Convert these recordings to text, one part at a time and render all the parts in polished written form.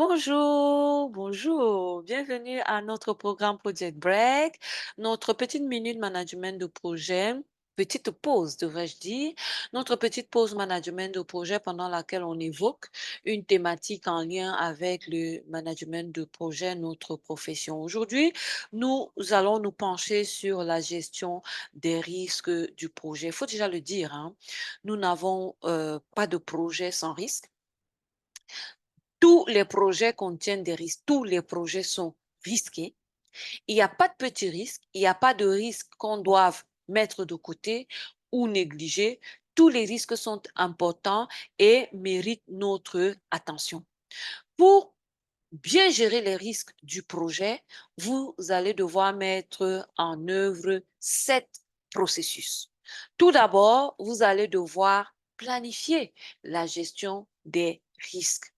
Bonjour, bonjour. Bienvenue à notre programme Project Break, notre petite minute management de projet, petite pause, devrais-je dire, notre petite pause management de projet pendant laquelle on évoque une thématique en lien avec le management de projet, notre profession. Aujourd'hui, nous allons nous pencher sur la gestion des risques du projet. Il faut déjà le dire, hein, nous n'avons pas de projet sans risque. Tous les projets contiennent des risques, tous les projets sont risqués. Il n'y a pas de petits risques, il n'y a pas de risques qu'on doive mettre de côté ou négliger. Tous les risques sont importants et méritent notre attention. Pour bien gérer les risques du projet, vous allez devoir mettre en œuvre 7 processus. Tout d'abord, vous allez devoir planifier la gestion des risques.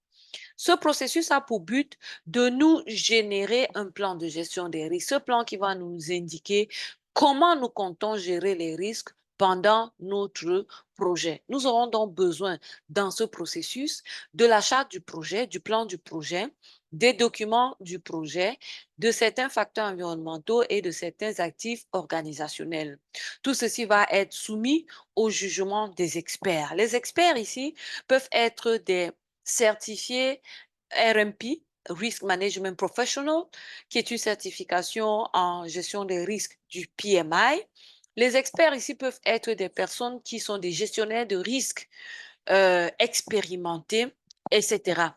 Ce processus a pour but de nous générer un plan de gestion des risques. Ce plan qui va nous indiquer comment nous comptons gérer les risques pendant notre projet. Nous aurons donc besoin dans ce processus de la charte du projet, du plan du projet, des documents du projet, de certains facteurs environnementaux et de certains actifs organisationnels. Tout ceci va être soumis au jugement des experts. Les experts ici peuvent être des certifiés RMP, Risk Management Professional, qui est une certification en gestion des risques du PMI. Les experts ici peuvent être des personnes qui sont des gestionnaires de risques expérimentés, etc.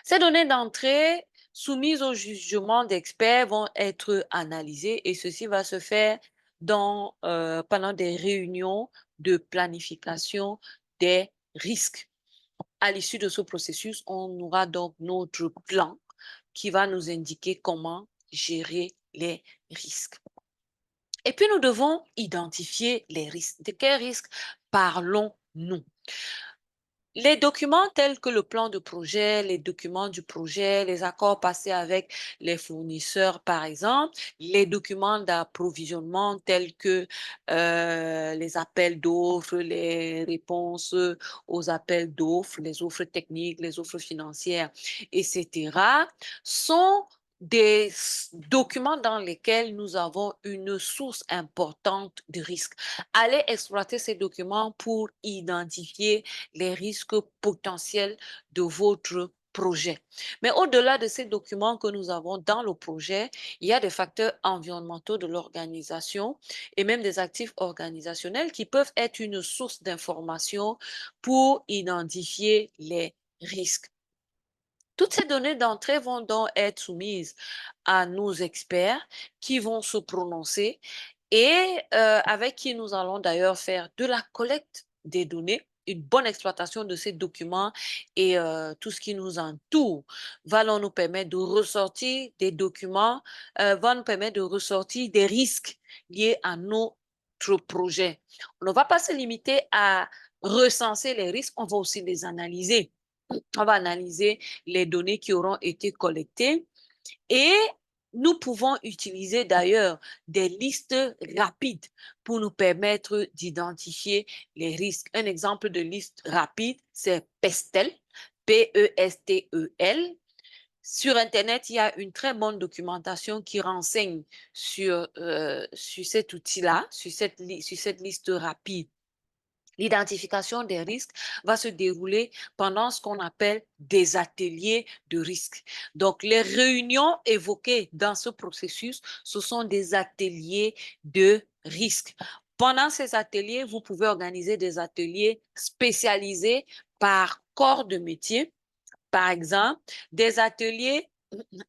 Ces données d'entrée soumises au jugement d'experts vont être analysées et ceci va se faire pendant des réunions de planification des risques. À l'issue de ce processus, on aura donc notre plan qui va nous indiquer comment gérer les risques. Et puis, nous devons identifier les risques. De quels risques parlons-nous? Les documents tels que le plan de projet, les documents du projet, les accords passés avec les fournisseurs, par exemple, les documents d'approvisionnement tels que les appels d'offres, les réponses aux appels d'offres, les offres techniques, les offres financières, etc., sont des documents dans lesquels nous avons une source importante de risque. Allez exploiter ces documents pour identifier les risques potentiels de votre projet. Mais au-delà de ces documents que nous avons dans le projet, il y a des facteurs environnementaux de l'organisation et même des actifs organisationnels qui peuvent être une source d'information pour identifier les risques. Toutes ces données d'entrée vont donc être soumises à nos experts qui vont se prononcer et avec qui nous allons d'ailleurs faire de la collecte des données. Une bonne exploitation de ces documents et tout ce qui nous entoure va nous permettre de ressortir des documents, va nous permettre de ressortir des risques liés à notre projet. On ne va pas se limiter à recenser les risques, on va aussi les analyser. On va analyser les données qui auront été collectées et nous pouvons utiliser d'ailleurs des listes rapides pour nous permettre d'identifier les risques. Un exemple de liste rapide, c'est PESTEL, P-E-S-T-E-L. Sur Internet, il y a une très bonne documentation qui renseigne sur cet outil-là, sur cette liste rapide. L'identification des risques va se dérouler pendant ce qu'on appelle des ateliers de risque. Donc, les réunions évoquées dans ce processus, ce sont des ateliers de risque. Pendant ces ateliers, vous pouvez organiser des ateliers spécialisés par corps de métier. Par exemple, des ateliers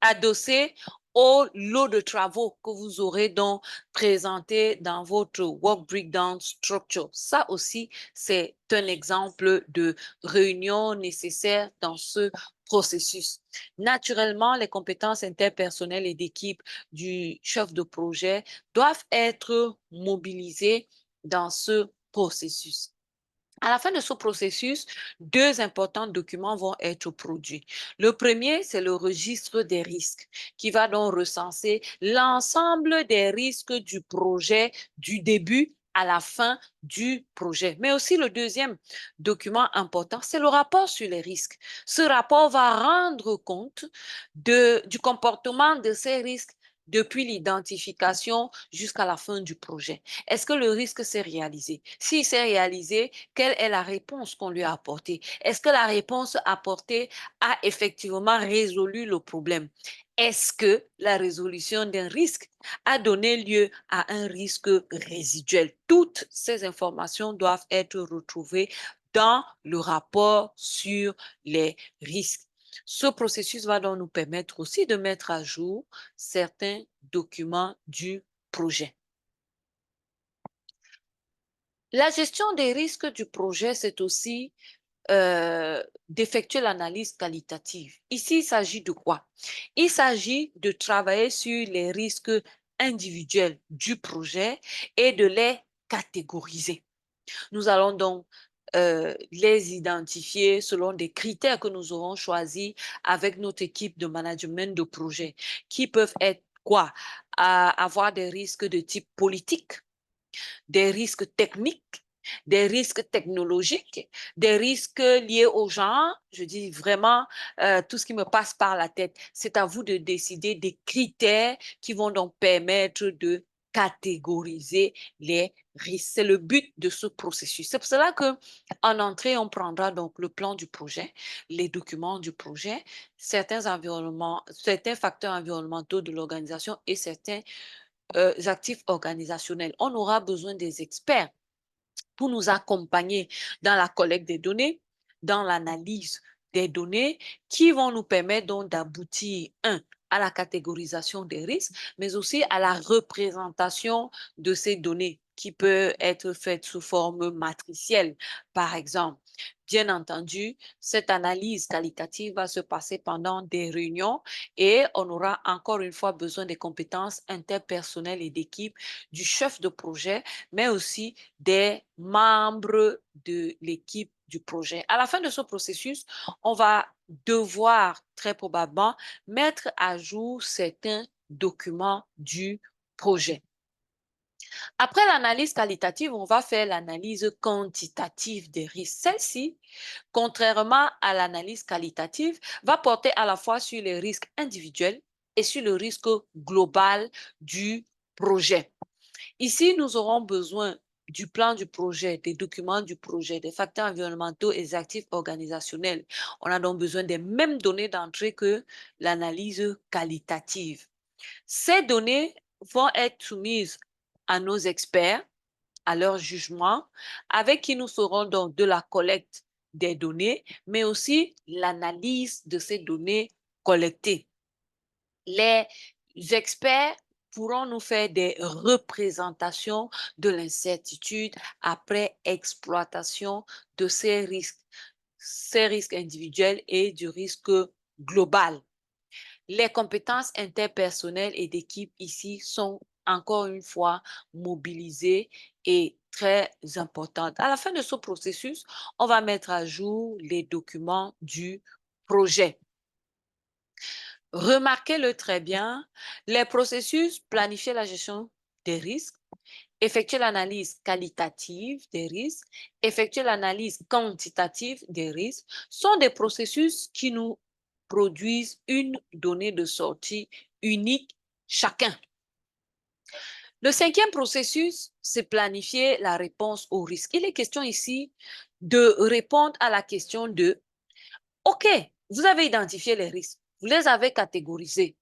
adossés au lot de travaux que vous aurez donc présenté dans votre work breakdown structure. Ça aussi, c'est un exemple de réunion nécessaire dans ce processus. Naturellement, les compétences interpersonnelles et d'équipe du chef de projet doivent être mobilisées dans ce processus. À la fin de ce processus, deux importants documents vont être produits. Le premier, c'est le registre des risques qui va donc recenser l'ensemble des risques du projet du début à la fin du projet. Mais aussi le deuxième document important, c'est le rapport sur les risques. Ce rapport va rendre compte du comportement de ces risques depuis l'identification jusqu'à la fin du projet. Est-ce que le risque s'est réalisé? S'il s'est réalisé, quelle est la réponse qu'on lui a apportée? Est-ce que la réponse apportée a effectivement résolu le problème? Est-ce que la résolution d'un risque a donné lieu à un risque résiduel? Toutes ces informations doivent être retrouvées dans le rapport sur les risques. Ce processus va donc nous permettre aussi de mettre à jour certains documents du projet. La gestion des risques du projet, c'est aussi d'effectuer l'analyse qualitative. Ici, il s'agit de quoi? Il s'agit de travailler sur les risques individuels du projet et de les catégoriser. Nous allons donc les identifier selon des critères que nous aurons choisis avec notre équipe de management de projet, qui peuvent être quoi? Avoir des risques de type politique, des risques techniques, des risques technologiques, des risques liés au genre. Je dis vraiment tout ce qui me passe par la tête. C'est à vous de décider des critères qui vont donc permettre de catégoriser les risques. C'est le but de ce processus. C'est pour cela que en entrée, on prendra donc le plan du projet, les documents du projet, certains environnements, certains facteurs environnementaux de l'organisation et certains actifs organisationnels. On aura besoin des experts pour nous accompagner dans la collecte des données, dans l'analyse des données, qui vont nous permettre donc d'aboutir, à la catégorisation des risques, mais aussi à la représentation de ces données qui peut être faite sous forme matricielle, par exemple. Bien entendu, cette analyse qualitative va se passer pendant des réunions et on aura encore une fois besoin des compétences interpersonnelles et d'équipe du chef de projet, mais aussi des membres de l'équipe du projet. À la fin de ce processus, on va devoir très probablement mettre à jour certains documents du projet. Après l'analyse qualitative, on va faire l'analyse quantitative des risques. Celle-ci, contrairement à l'analyse qualitative, va porter à la fois sur les risques individuels et sur le risque global du projet. Ici, nous aurons besoin du plan du projet, des documents du projet, des facteurs environnementaux et des actifs organisationnels. On a donc besoin des mêmes données d'entrée que l'analyse qualitative. Ces données vont être soumises à nos experts, à leur jugement, avec qui nous ferons donc de la collecte des données, mais aussi l'analyse de ces données collectées. Les experts pourront nous faire des représentations de l'incertitude après exploitation de ces risques individuels et du risque global. Les compétences interpersonnelles et d'équipe ici sont encore une fois mobilisées et très importantes. À la fin de ce processus, on va mettre à jour les documents du projet. Remarquez-le très bien, les processus planifier la gestion des risques, effectuer l'analyse qualitative des risques, effectuer l'analyse quantitative des risques sont des processus qui nous produisent une donnée de sortie unique chacun. Le cinquième processus, c'est planifier la réponse aux risques. Il est question ici de répondre à la question de OK, vous avez identifié les risques, vous les avez catégorisés.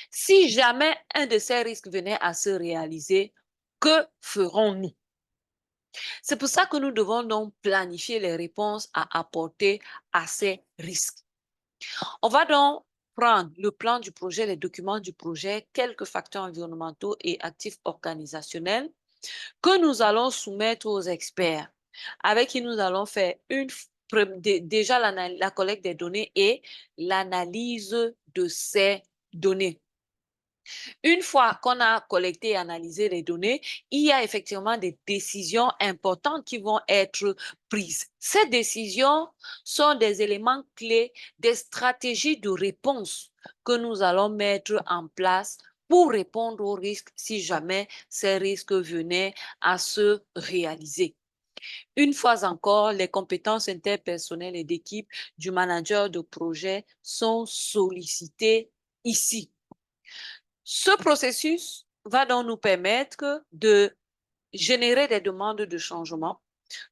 Si jamais un de ces risques venait à se réaliser, que ferons-nous? C'est pour ça que nous devons donc planifier les réponses à apporter à ces risques. On va donc prendre le plan du projet, les documents du projet, quelques facteurs environnementaux et actifs organisationnels que nous allons soumettre aux experts, avec qui nous allons faire déjà la collecte des données et l'analyse de ces données. Une fois qu'on a collecté et analysé les données, il y a effectivement des décisions importantes qui vont être prises. Ces décisions sont des éléments clés des stratégies de réponse que nous allons mettre en place pour répondre aux risques si jamais ces risques venaient à se réaliser. Une fois encore, les compétences interpersonnelles et d'équipe du manager de projet sont sollicitées ici. Ce processus va donc nous permettre de générer des demandes de changement,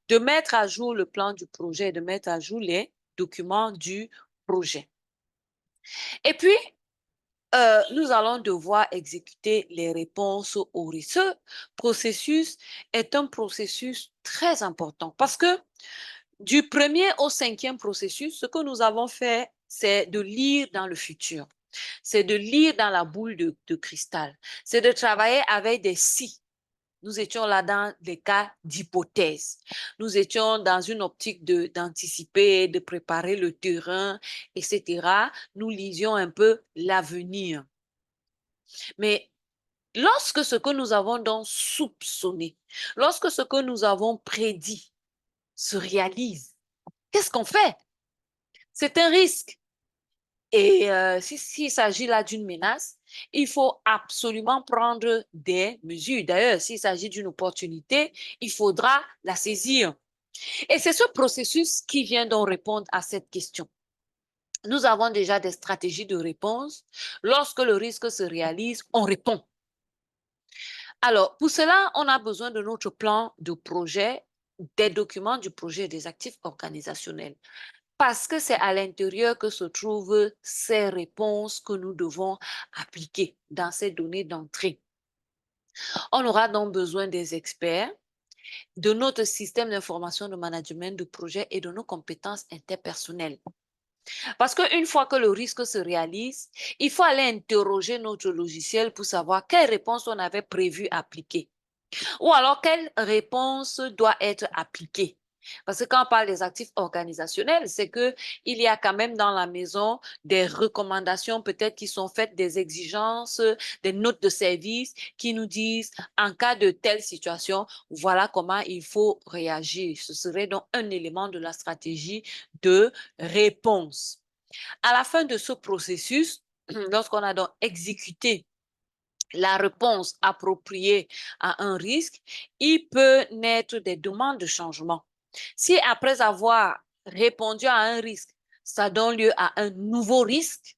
de mettre à jour le plan du projet, de mettre à jour les documents du projet. Et puis, nous allons devoir exécuter les réponses aux risques. Ce processus est un processus très important parce que du premier au cinquième processus, ce que nous avons fait, c'est de lire dans le futur. C'est de lire dans la boule de cristal. C'est de travailler avec des si. Nous étions là dans des cas d'hypothèse. Nous étions dans une optique d'anticiper, de préparer le terrain, etc. Nous lisions un peu l'avenir. Mais lorsque ce que nous avons donc soupçonné, lorsque ce que nous avons prédit se réalise, qu'est-ce qu'on fait? C'est un risque. Et s'il s'agit là d'une menace, il faut absolument prendre des mesures. D'ailleurs, s'il s'agit d'une opportunité, il faudra la saisir. Et c'est ce processus qui vient donc répondre à cette question. Nous avons déjà des stratégies de réponse. Lorsque le risque se réalise, on répond. Alors, pour cela, on a besoin de notre plan de projet, des documents du projet, des actifs organisationnels. Parce que c'est à l'intérieur que se trouvent ces réponses que nous devons appliquer dans ces données d'entrée. On aura donc besoin des experts, de notre système d'information de management de projet et de nos compétences interpersonnelles. Parce qu'une fois que le risque se réalise, il faut aller interroger notre logiciel pour savoir quelle réponse on avait prévu appliquer. Ou alors, quelle réponse doit être appliquée? Parce que quand on parle des actifs organisationnels, c'est qu'il y a quand même dans la maison des recommandations peut-être qui sont faites, des exigences, des notes de service qui nous disent en cas de telle situation, voilà comment il faut réagir. Ce serait donc un élément de la stratégie de réponse. À la fin de ce processus, lorsqu'on a donc exécuté la réponse appropriée à un risque, il peut naître des demandes de changement. Si après avoir répondu à un risque, ça donne lieu à un nouveau risque,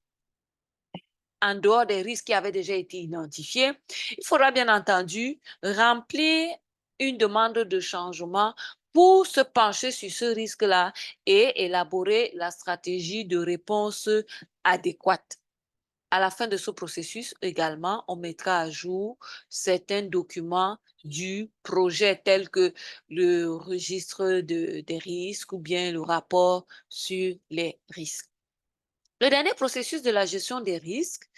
en dehors des risques qui avaient déjà été identifiés, il faudra bien entendu remplir une demande de changement pour se pencher sur ce risque-là et élaborer la stratégie de réponse adéquate. À la fin de ce processus également, on mettra à jour certains documents du projet tels que le registre des risques ou bien le rapport sur les risques. Le dernier processus de la gestion des risques,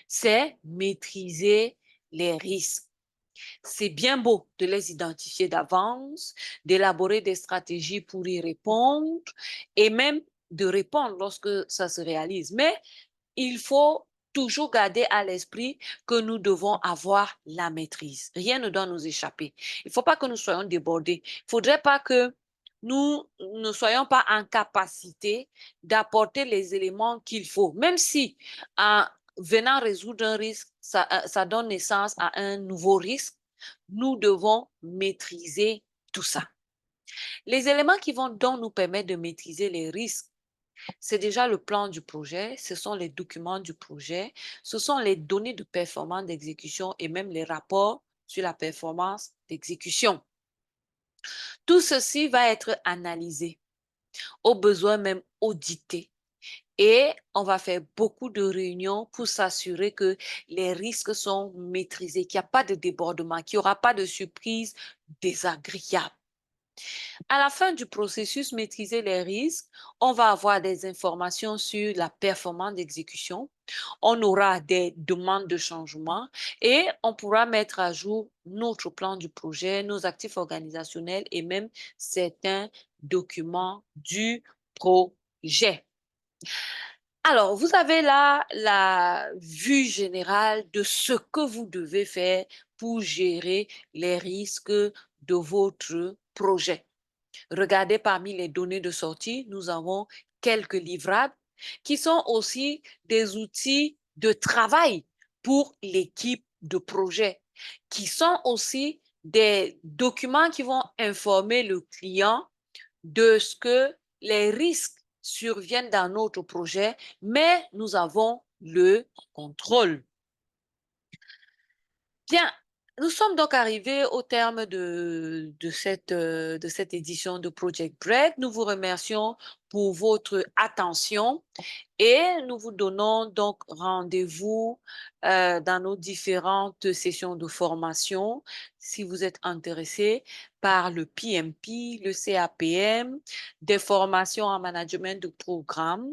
c'est maîtriser les risques. C'est bien beau de les identifier d'avance, d'élaborer des stratégies pour y répondre et même de répondre lorsque ça se réalise. Mais il faut toujours garder à l'esprit que nous devons avoir la maîtrise. Rien ne doit nous échapper. Il ne faut pas que nous soyons débordés. Il ne faudrait pas que nous ne soyons pas en capacité d'apporter les éléments qu'il faut. Même si en venant résoudre un risque, ça donne naissance à un nouveau risque, nous devons maîtriser tout ça. Les éléments qui vont donc nous permettre de maîtriser les risques, c'est déjà le plan du projet, ce sont les documents du projet, ce sont les données de performance d'exécution et même les rapports sur la performance d'exécution. Tout ceci va être analysé, au besoin même audité. Et on va faire beaucoup de réunions pour s'assurer que les risques sont maîtrisés, qu'il n'y a pas de débordement, qu'il n'y aura pas de surprise désagréable. À la fin du processus maîtriser les risques, on va avoir des informations sur la performance d'exécution, on aura des demandes de changement et on pourra mettre à jour notre plan du projet, nos actifs organisationnels et même certains documents du projet. Alors, vous avez là la vue générale de ce que vous devez faire pour gérer les risques de votre projet. Regardez parmi les données de sortie, nous avons quelques livrables qui sont aussi des outils de travail pour l'équipe de projet, qui sont aussi des documents qui vont informer le client de ce que les risques surviennent dans notre projet, mais nous avons le contrôle. Bien, nous sommes donc arrivés au terme de cette édition de Project Break. Nous vous remercions pour votre attention. Et nous vous donnons donc rendez-vous dans nos différentes sessions de formation si vous êtes intéressé par le PMP, le CAPM, des formations en management de programme,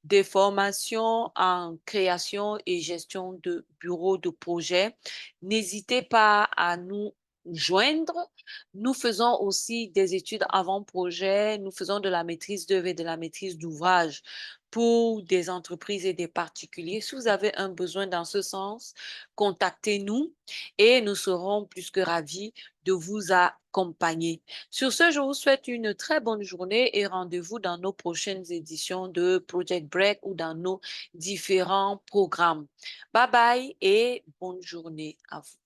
des formations en création et gestion de bureaux de projet. N'hésitez pas à nous joindre. Nous faisons aussi des études avant-projet, nous faisons de la maîtrise d'œuvre et de la maîtrise d'ouvrage pour des entreprises et des particuliers. Si vous avez un besoin dans ce sens, contactez-nous et nous serons plus que ravis de vous accompagner. Sur ce, je vous souhaite une très bonne journée et rendez-vous dans nos prochaines éditions de Project Break ou dans nos différents programmes. Bye bye et bonne journée à vous.